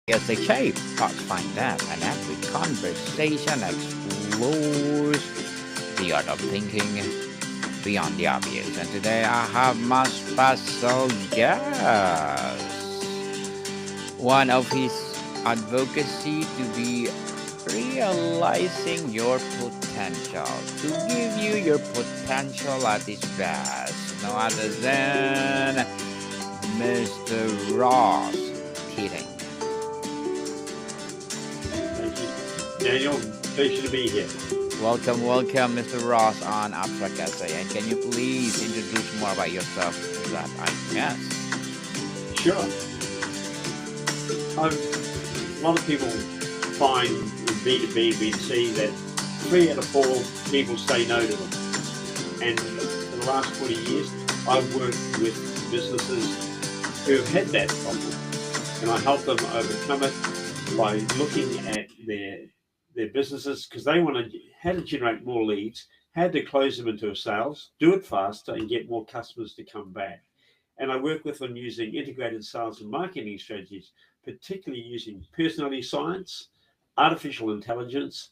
Yes, the shape. Let's find that. And every conversation explores the art of thinking beyond the obvious. And today I have my special guest. One of his advocacy to be realizing your potential, to give you your potential at its best. No other than Mr. Ross Keating. Thank you, Daniel. Pleasure to be here. Welcome, Mr. Ross on Abstract Essay. And can you please introduce more about yourself to that I guess? Sure. A lot of people find in B2B, B2C that 3 out of 4 people say no to them. And for the last 20 years, I've worked with businesses who have had that problem. And I help them overcome it by looking at their businesses because they want to how to generate more leads, how to close them into a sales, do it faster, and get more customers to come back. And I work with them using integrated sales and marketing strategies, particularly using personality science, artificial intelligence,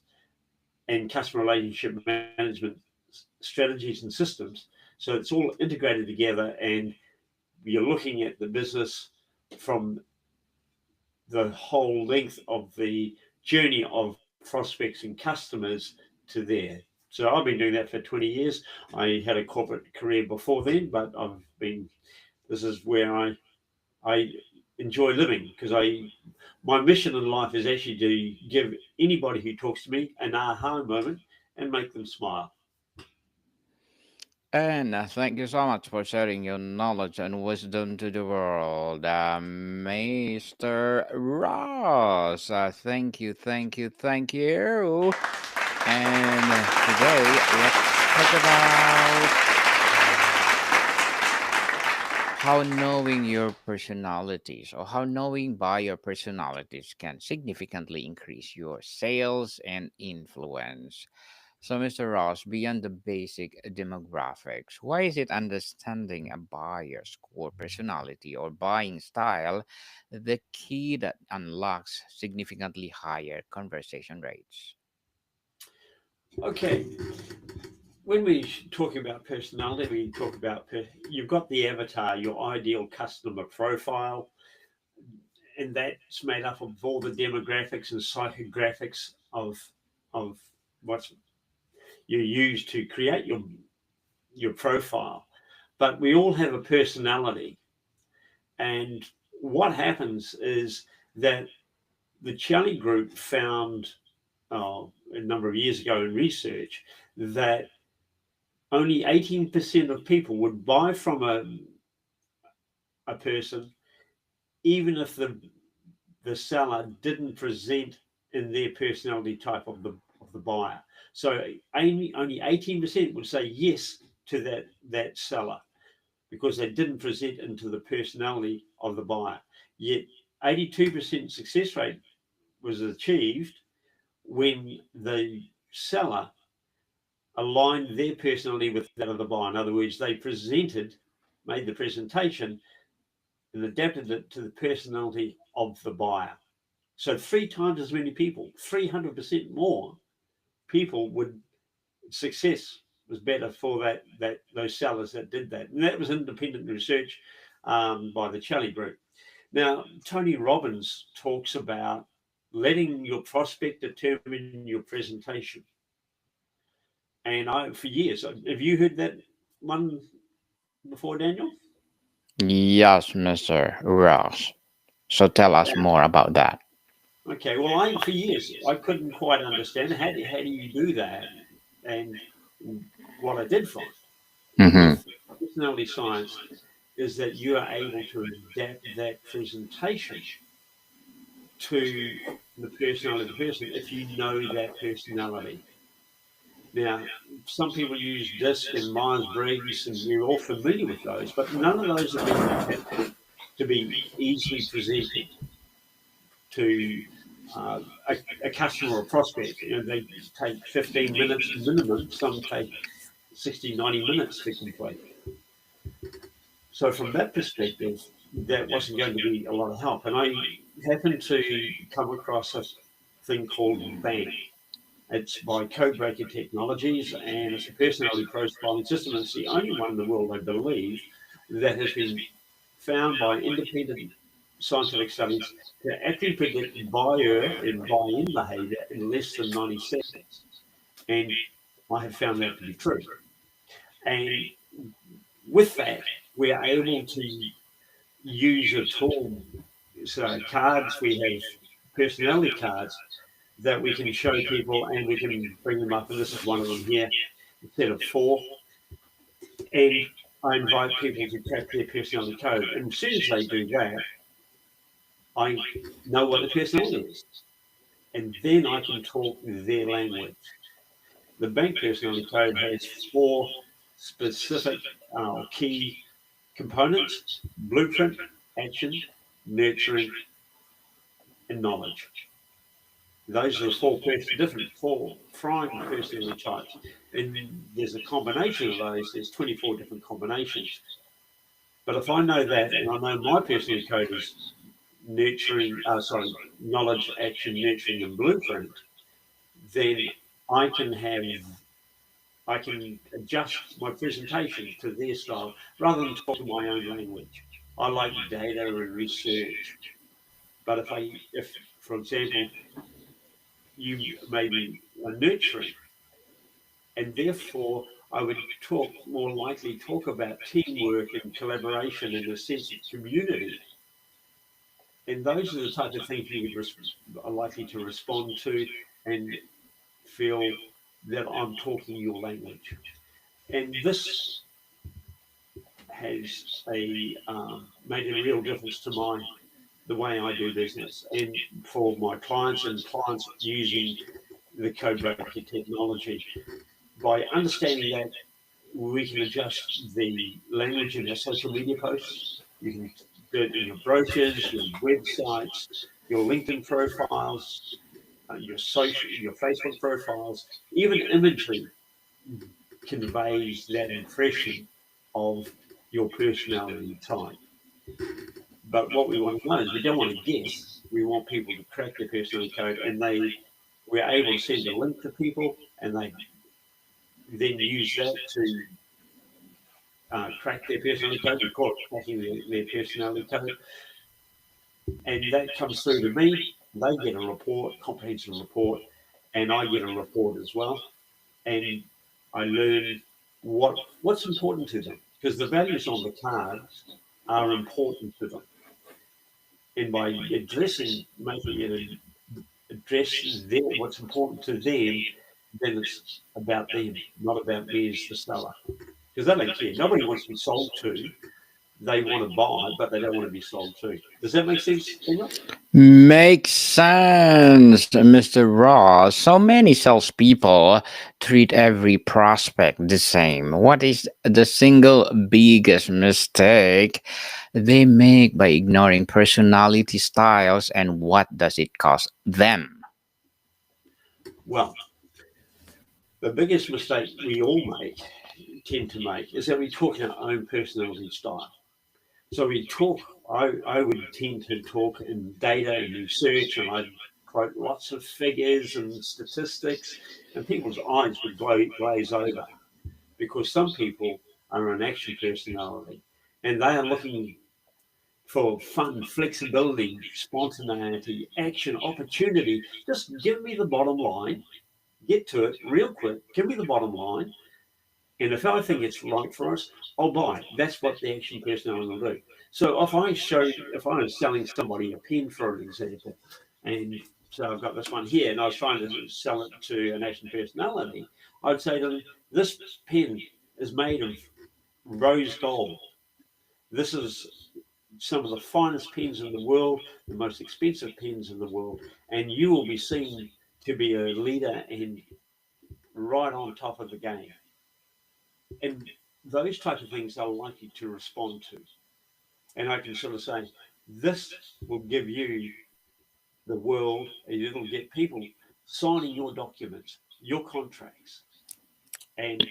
and customer relationship management strategies and systems. So it's all integrated together, and you're looking at the business from the whole length of the journey of prospects and customers to there. So I've been doing that for 20 years. I had a corporate career before then, but this is where I enjoy living because my mission in life is actually to give anybody who talks to me an aha moment and make them smile. And thank you so much for sharing your knowledge and wisdom to the world, Mr. Ross. Thank you. And today, let's talk about how knowing your personalities or how knowing by your personalities can significantly increase your sales and influence. So, Mr. Ross, beyond the basic demographics, why is it understanding a buyer's core personality or buying style the key that unlocks significantly higher conversation rates? Okay, when we talk about personality, we talk about you've got the avatar, your ideal customer profile, and that's made up of all the demographics and psychographics of what you use to create your profile. But we all have a personality, and what happens is that the Charlie Group found a number of years ago in research that only 18% of people would buy from a person even if the seller didn't present in their personality type of the buyer. So only 18% would say yes to that seller because they didn't present into the personality of the buyer. Yet 82% success rate was achieved when the seller aligned their personality with that of the buyer. In other words, they made the presentation and adapted it to the personality of the buyer. So 3 times as many people, 300% more people would success was better for that those sellers that did that, and that was independent research by the Charlie Group. Now, Tony Robbins talks about letting your prospect determine your presentation, and for years, have you heard that one before, Daniel? Yes, Mr. Ross. So tell us more about that. Okay, well, for years I couldn't quite understand how do you do that, and what I did find Mm-hmm. with personality science is that you are able to adapt that presentation to the personality of the person if you know that personality. Now, some people use DISC and Myers Briggs, and we're all familiar with those, but none of those have been adapted to be easily presented to uh, a customer or prospect. They take 15 minutes minimum, some take 60, 90 minutes to complete. So from that perspective, that wasn't going to be a lot of help. And happened to come across a thing called Bank. It's by Codebreaker Technologies, and it's a personality profiling system. It's the only one in the world, I believe, that has been found by independent scientific studies to actually predict buyer and buy-in behavior in less than 90 seconds. And I have found that to be true. And with that, we are able to use a tool. So cards, we have personality cards that we can show people and we can bring them up. And this is one of them here, instead of four. And I invite people to crack their personality code. And as soon as they do that, I know what the personality is. And then I can talk their language. The bank personality code has four specific key components: blueprint, action, nurturing, and knowledge. Those are the different four prime personality types. And there's a combination of those, there's 24 different combinations. But if I know that and I know my personality code is knowledge, action, nurturing, and blueprint, then I can have I can adjust my presentation to their style rather than talking my own language. I like data and research, but if for example, you maybe are nurturing, and therefore I would more likely talk about teamwork and collaboration and a sense of community. And those are the type of things you would are likely to respond to and feel that I'm talking your language. And this has made a real difference to the way I do business and for my clients and clients using the Codebreaker technology. By understanding that, we can adjust the language in our social media posts. You can do it in your brochures, your websites, your LinkedIn profiles, your Facebook profiles, even imagery conveys that impression of your personality type. But what we want to know is we don't want to guess. We want people to crack their personality code, and we're able to send a link to people, and they then use that to crack their personality code. We call it cracking their personality code, and that comes through to me. They get a report, comprehensive report, and I get a report as well. And I learn what's important to them because the values on the cards are important to them. And by making it address what's important to them, then it's about them, not about me as the seller. Because they don't care. Nobody wants to be sold to. They want to buy, but they don't want to be sold to. Does that make sense, Daniel? Makes sense, Mr. Ross. So many salespeople treat every prospect the same. What is the single biggest mistake they make by ignoring personality styles, and what does it cost them? Well, the biggest mistake we all tend to make, is that we talk in our own personality style. So I would tend to talk in data and research, and I'd quote lots of figures and statistics, and people's eyes would glaze over because some people are an action personality and they are looking for fun, flexibility, spontaneity, action, opportunity. Just give me the bottom line, get to it real quick, give me the bottom line, and if I think it's right for us, I'll buy it. That's what the action personality will do. So if I was selling somebody a pen, for an example, and so I've got this one here, and I was trying to sell it to an action personality, I'd say to them, this pen is made of rose gold. This is some of the finest pens in the world, the most expensive pens in the world, and you will be seen to be a leader and right on top of the game. And those type of things are likely to respond to. And I can sort of say, this will give you the world, and it'll get people signing your documents, your contracts, and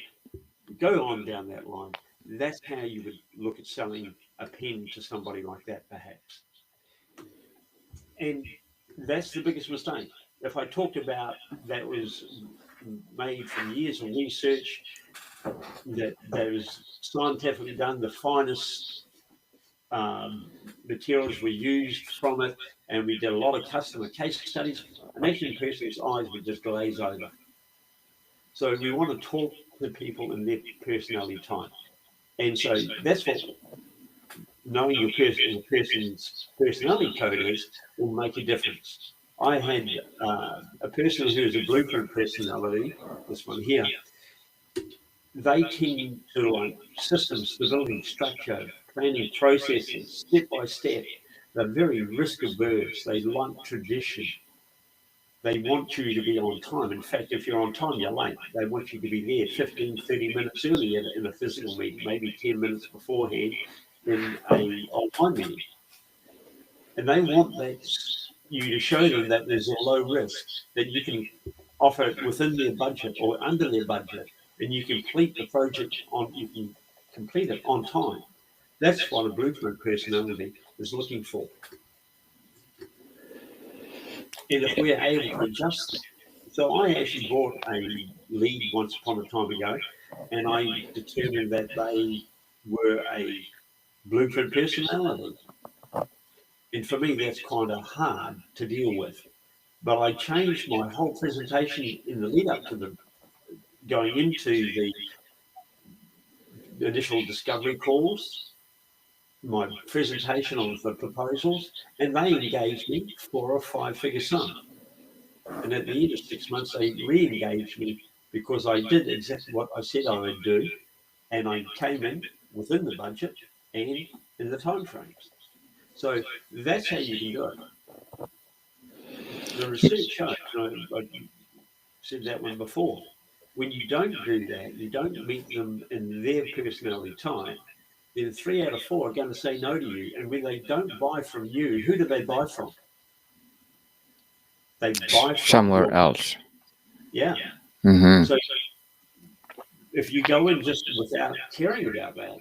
go on down that line. That's how you would look at selling a pen to somebody like that, perhaps. And that's the biggest mistake. If I talked about that was made from years of research that was scientifically done, the finest um, materials were used from it, and we did a lot of customer case studies. Imagine a person's eyes would just glaze over. So we want to talk to people in their personality type. And so that's what knowing your person's personality code is will make a difference. I had a person who is a blueprint personality, this one here, they tend to like system stability, structure, planning processes, step by step. They're very risk averse. They like tradition. They want you to be on time. In fact, if you're on time, you're late. They want you to be there 15, 30 minutes early in a physical meeting, maybe 10 minutes beforehand in a online meeting. And they want you to show them that there's a low risk, that you can offer it within their budget or under their budget, and you complete the project you can complete it on time. That's what a blueprint personality is looking for. And if we're able to adjust that. So I actually bought a lead once upon a time ago, and I determined that they were a blueprint personality. And for me, that's kind of hard to deal with. But I changed my whole presentation in the lead up to the going into the initial discovery calls, my presentation of the proposals, and they engaged me for a five-figure sum. And at the end of 6 months, they re-engaged me because I did exactly what I said I would do, and I came in within the budget and in the time frames. So that's how you can do it. The research shows, I said that one before, when you don't do that, you don't meet them in their personality type, then 3 out of 4 are going to say no to you. And when they don't buy from you, who do they buy from? They buy from Somewhere your, else. yeah. Mm-hmm. So if you go in just without caring about that,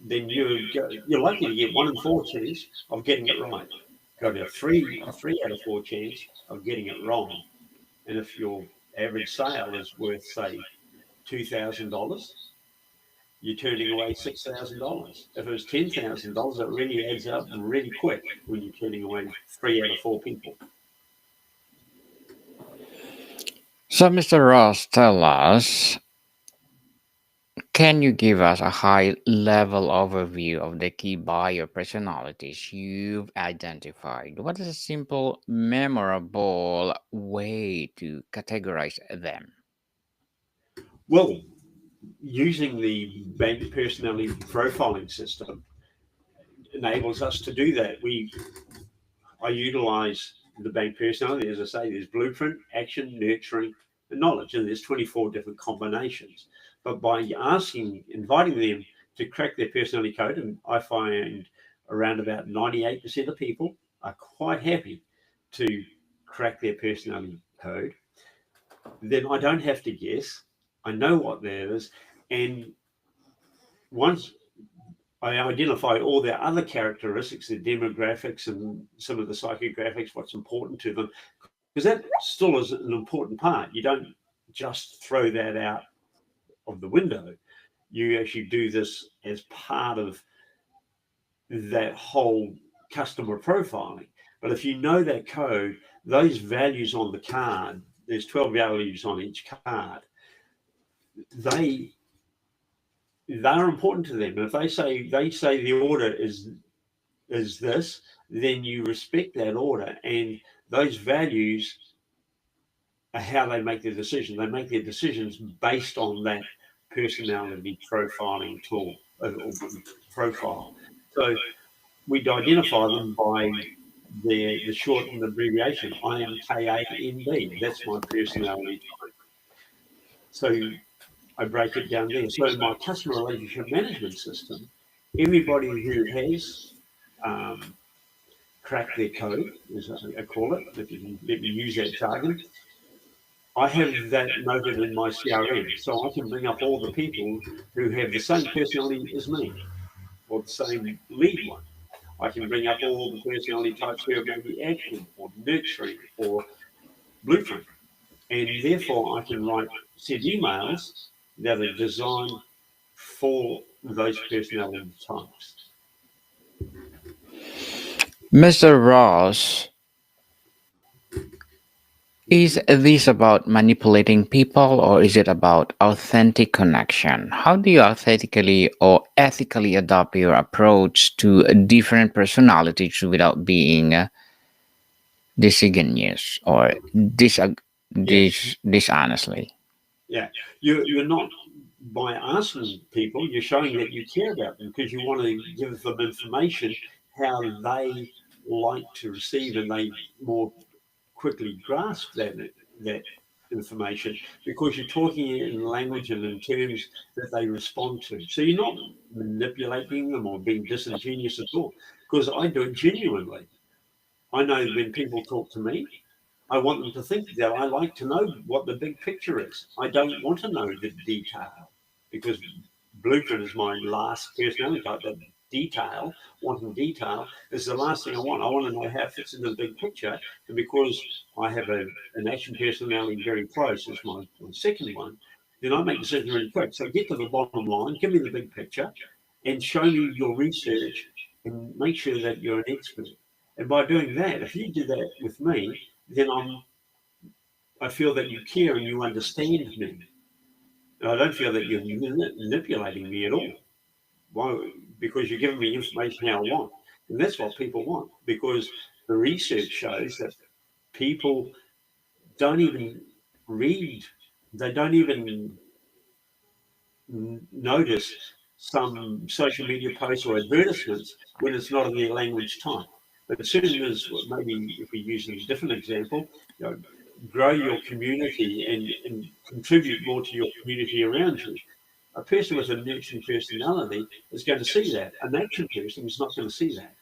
then you're likely to get 1 in 4 chance of getting it right. Got a 3 out of 4 chance of getting it wrong. And if your average sale is worth, say, $2,000, you're turning away $6,000. If it was $10,000, it really adds up really quick when you're turning away 3 out of 4 people. So, Mr. Ross, tell us, can you give us a high level overview of the key buyer personalities you've identified? What is a simple, memorable way to categorize them? Well, using the bank personality profiling system enables us to do that. I utilize the bank personality. As I say, there's blueprint, action, nurturing, and knowledge, and there's 24 different combinations. But by inviting them to crack their personality code, and I find around about 98% of people are quite happy to crack their personality code, then I don't have to guess. I know what that is. And once I identify all their other characteristics, their demographics and some of the psychographics, what's important to them, because that still is an important part. You don't just throw that out of the window. You actually do this as part of that whole customer profiling. But if you know that code, those values on the card, there's 12 values on each card, they they're important to them. And if they say the order is this, then you respect that order. And those values are how they make their decisions. They make their decisions based on that personality profiling tool or profile. So we'd identify them by the short and abbreviation. I am KANB. That's my personality type. So I break it down there. So in my customer relationship management system, everybody who has um, cracked their code, as I call it, if you can let me use that jargon, I have that noted in my CRM. So I can bring up all the people who have the same personality as me or the same lead one. I can bring up all the personality types who are maybe active or nurturing or blueprint. And therefore, I can write set emails that are designed for those personality types. Mr. Ross, is Mhm. this about manipulating people or is it about authentic connection? How do you authentically or ethically adopt your approach to different personalities without being disingenuous or Yeah, dishonestly? yeah. You're not by asking people, you're showing that you care about them because you want to give them information how they like to receive and they more quickly grasp that information because you're talking in language and in terms that they respond to. So you're not manipulating them or being disingenuous at all because I do it genuinely. I know when people talk to me, I want them to think that I like to know what the big picture is. I don't want to know the detail because blueprint is my last personality type. That detail, wanting detail, is the last thing I want. I want to know how it fits into the big picture. And because I have an action personality very close as my second one, then I make decisions really quick. So get to the bottom line, give me the big picture, and show me your research and make sure that you're an expert. And by doing that, if you do that with me, then I feel that you care and you understand me. And I don't feel that you're manipulating me at all. Why? Because you're giving me information how I want. And that's what people want. Because the research shows that people don't even read, they don't even notice some social media posts or advertisements when it's not in their language type. But as soon as maybe if we use a different example, you know, grow your community and contribute more to your community around you. A person with a nurturing personality is going to see that. An action person is not going to see that.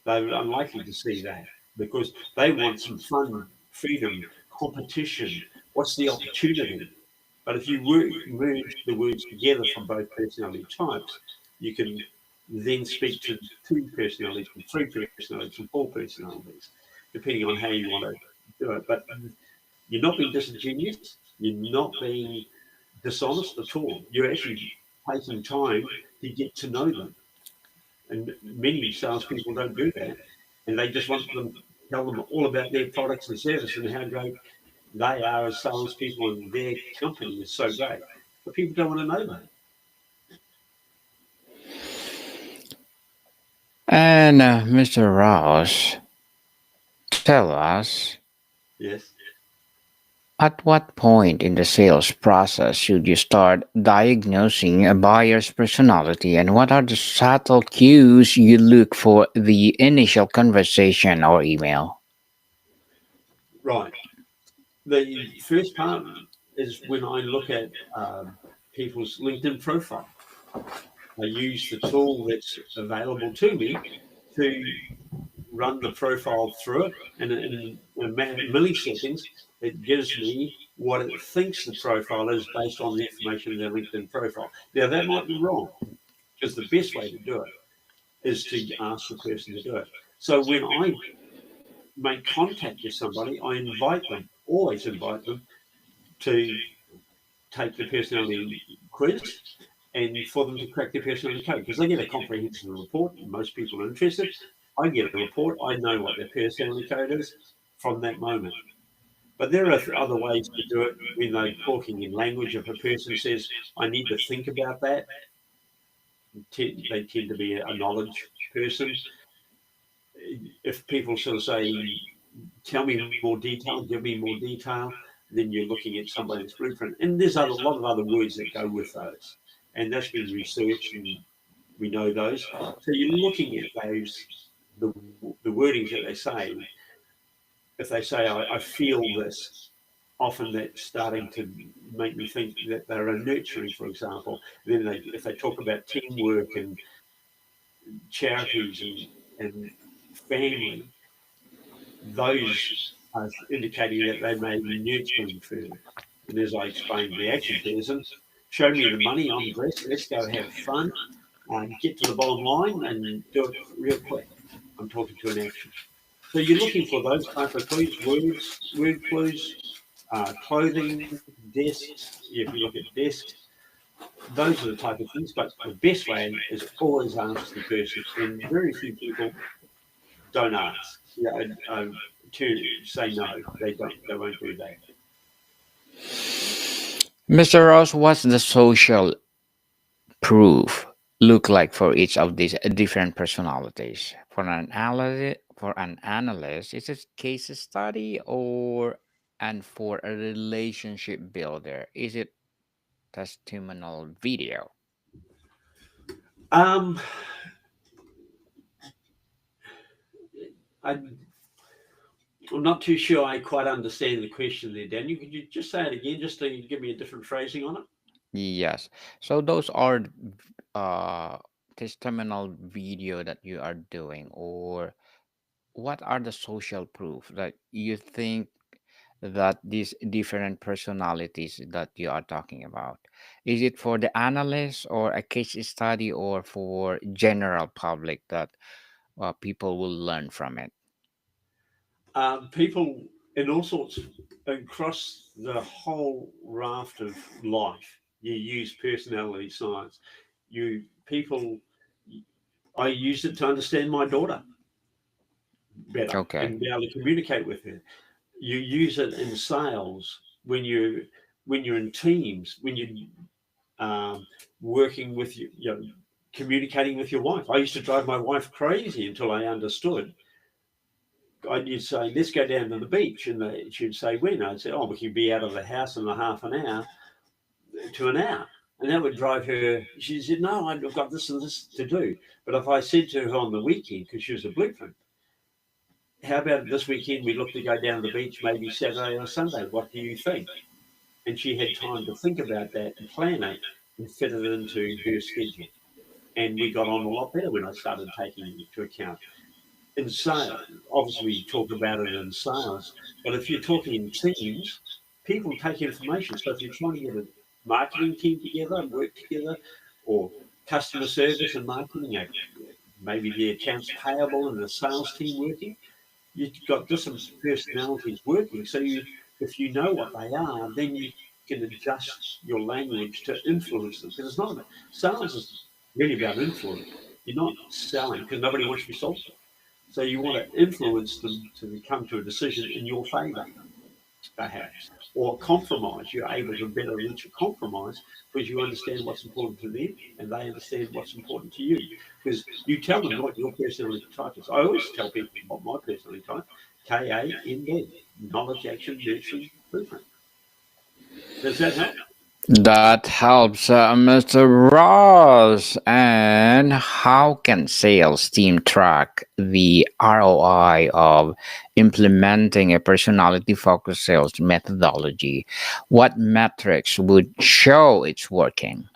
They're unlikely to see that because they want some fun, freedom, competition. What's the opportunity? But if you merge the words together from both personality types, you can then speak to two personalities, and three personalities, and four personalities, depending on how you want to do it. But you're not being disingenuous. You're not being dishonest at all. You're actually taking time to get to know them. And many salespeople don't do that. And they just want them to tell them all about their products and service and how great they are as salespeople and their company is so great. But people don't want to know that. And Mr. Ross, tell us, Yes. at what point in the sales process should you start diagnosing a buyer's personality, and what are the subtle cues you look for the initial conversation or email? Right. The first part is when I look at people's LinkedIn profile. I use the tool that's available to me to run the profile through it, and in milliseconds, it gives me what it thinks the profile is based on the information in their LinkedIn profile. Now, that might be wrong because the best way to do it is to ask the person to do it. So when I make contact with somebody, I invite them, always invite them to take the personality quiz and for them to crack their personality code because they get a comprehensive report. Most people are interested. I get a report. I know what their personality code is from that moment. But there are other ways to do it when they're talking in language. If a person says, I need to think about that, they tend to be a knowledge person. If people sort of say, tell me more detail, give me more detail, then you're looking at somebody's blueprint. And there's a lot of other words that go with those. And that's been researched and we know those. So you're looking at those, the, the wordings that they say. If they say, I feel this, often that's starting to make me think that they're a nurturing, for example. Then if they talk about teamwork and charities and family, those are indicating that they may be nurturing further. And as I explained, the action person, show me the money, I'm dressed, let's go have fun. get to the bottom line and do it real quick. I'm talking to an action. So you're looking for those type of clues, word clues, clothing, desks. If you look at desks, those are the type of things. But the best way is always ask the person, and very few people don't ask. Yeah, to say no, they don't. They won't do that. Mr. Ross, what's the social proof look like for each of these different personalities? For an analyst, is it case study or and for a relationship builder, is it testimonial video? Um, I, I'm not too sure I quite understand the question there, Daniel. Could you just say it again, just to give me a different phrasing on it? Yes. So those are uh testimonial video that you are doing, or what are the social proof that you think that these different personalities that you are talking about, is it for the analyst or a case study or for general public that people will learn from it? People in all sorts across the whole raft of life. You use personality science. You people. I use it to understand my daughter better Okay. and be able to communicate with her. You use it in sales when you're in teams, when you're um, working with communicating with your wife. I used to drive my wife crazy until I understood. I'd say, let's go down to the beach. And she'd say, when? I'd say, oh, we can be out of the house in a half an hour to an hour. And that would drive her. She said, no, I've got this and this to do. But if I said to her on the weekend, because she was a blueprint, how about this weekend we look to go down to the beach, maybe Saturday or Sunday? What do you think? And she had time to think about that and plan it and fit it into her schedule. And we got on a lot better when I started taking it into account. In sales, obviously we talk about it in sales, but if you're talking in teams, people take information. So if you're trying to get a marketing team together and work together, or customer service and marketing, maybe the accounts payable and the sales team working, you've got different personalities working. So if you know what they are, then you can adjust your language to influence them. Because it's not about sales is really about influence. You're not selling because nobody wants to be sold to. So you want to influence them to come to a decision in your favour, perhaps, or compromise. You're able to better reach a compromise because you understand what's important to them and they understand what's important to you. Because you tell them what your personality type is. I always tell people what my personality type, KAND, knowledge, action, nurturing, blueprint. Does that help? That helps, Mr. Ross. And how can sales team track the ROI of implementing a personality focused sales methodology? What metrics would show it's working?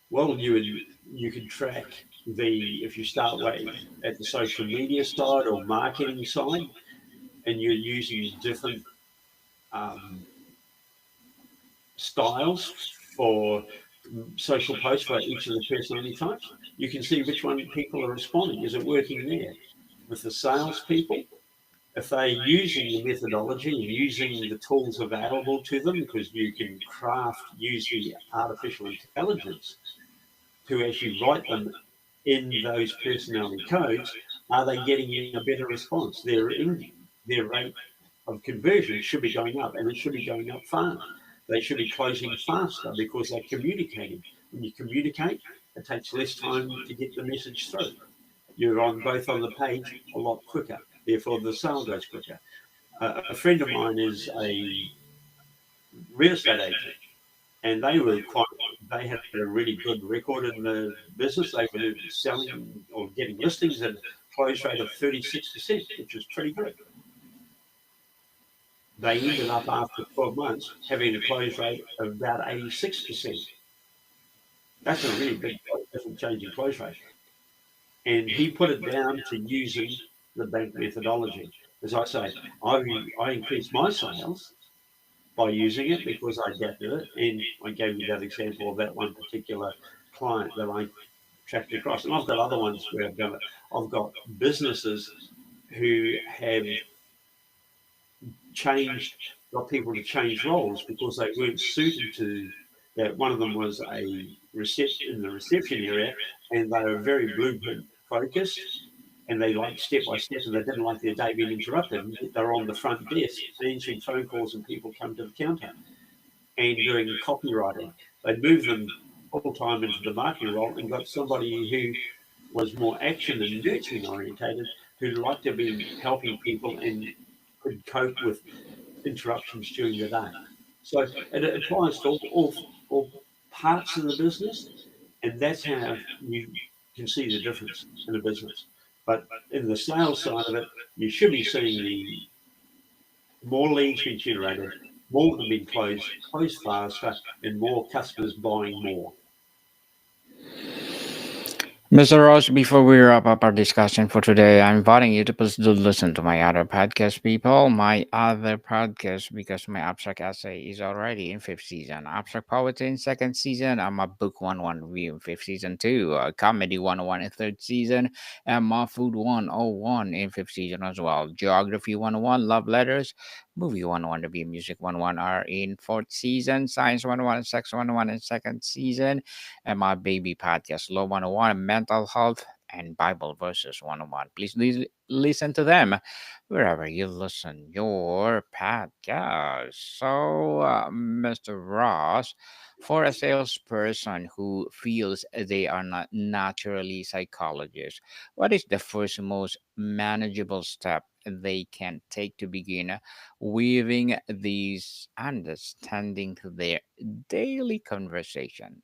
Well, you can track the if you start way at the social media side or marketing side, and you're using different um, styles for social posts for each of the personality types, you can see which one people are responding. Is it working there? With the salespeople, if they're using the methodology and using the tools available to them, because you can use the artificial intelligence to actually write them in those personality codes, are they getting a better response? Their rate of conversion should be going up, and it should be going up fast. They should be closing faster because they're communicating. When you communicate, it takes less time to get the message through. You're on both on the page a lot quicker. Therefore, the sale goes quicker. A friend of mine is a real estate agent, and they had a really good record in the business. They were selling or getting listings at a close rate of 36%, which is pretty good. They ended up after 12 months having a close rate of about 86%. That's a really big different change in close rate. And he put it down to using the bank methodology. As I say, I increased my sales by using it because I adapted it. And I gave you that example of that one particular client that I tracked across. And I've got other ones where I've done it. I've got businesses who have changed, got people to change roles because they weren't suited to that. One of them was in the reception area, and they were very blueprint focused, and they liked step by step, and they didn't like their day being interrupted. And yet they're on the front desk answering phone calls, and people come to the counter and doing copywriting. They moved them full time into the marketing role and got somebody who was more action and nurturing orientated, who liked to be helping people and could cope with interruptions during the day. So it applies to all parts of the business, and that's how you can see the difference in a business. But in the sales side of it, you should be seeing the more leads being generated, more of them being closed faster, and more customers buying more. Mr. Ross, before we wrap up our discussion for today, I'm inviting you to please do listen to my other podcast, people. My other podcast, because my abstract essay is already in fifth season. Abstract poetry in second season. I'm a book 101 review in fifth season too. Comedy 101 in third season. And my food 101 in fifth season as well. Geography 101, love letters. Movie 101, review music 101 are in fourth season. Science 101 and sex 101 in second season, and my baby podcast, Law 101, Mental Health and Bible Verses 101. Please listen to them wherever you listen your podcast. So, Mr. Ross, for a salesperson who feels they are not naturally psychologists, what is the first most manageable step they can take to begin weaving these understanding to their daily conversation?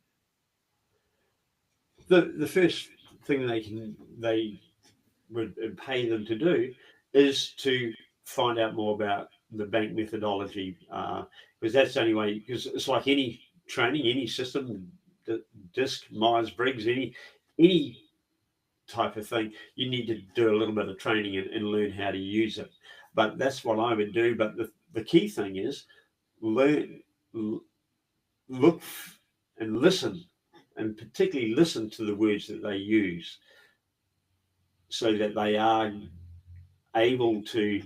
The first thing they would pay them to do is to find out more about the bank methodology, because that's the only way. Because it's like any training, any system, DISC, Myers Briggs, any type of thing, you need to do a little bit of training and learn how to use it. But that's what I would do. But the key thing is learn, look and listen, and particularly listen to the words that they use so that they are able to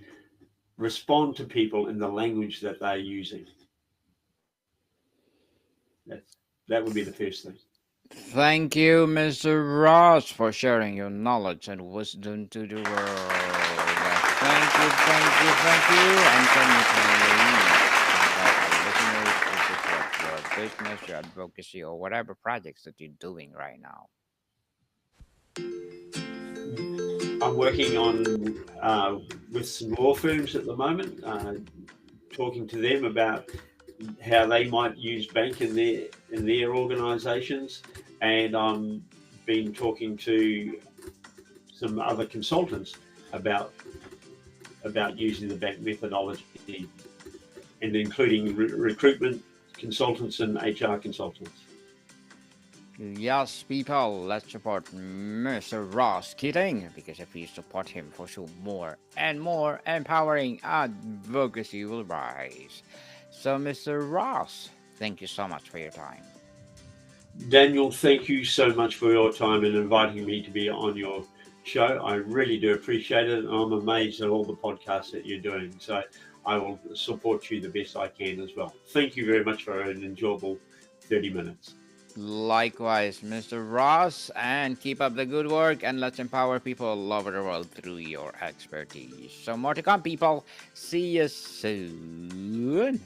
respond to people in the language that they're using. That's, that would be the first thing. Thank you, Mr. Ross, for sharing your knowledge and wisdom to the world. Thank you. And can you please invite our listeners to support your business, your advocacy, or whatever projects that you're doing right now? I'm working on with some law firms at the moment, talking to them about how they might use bank in their organisations, and I'm been talking to some other consultants about using the bank methodology, and including recruitment consultants and HR consultants. Yes, people, let's support Mr. Ross Keating because if you support him, for sure, more empowering advocacy will rise. So, Mr. Ross, thank you so much for your time. Daniel, thank you so much for your time and inviting me to be on your show. I really do appreciate it, and I'm amazed at all the podcasts that you're doing. So I will support you the best I can as well. Thank you very much for an enjoyable 30 minutes. Likewise, Mr. Ross, and keep up the good work and let's empower people all over the world through your expertise. So, more to come, people. See you soon.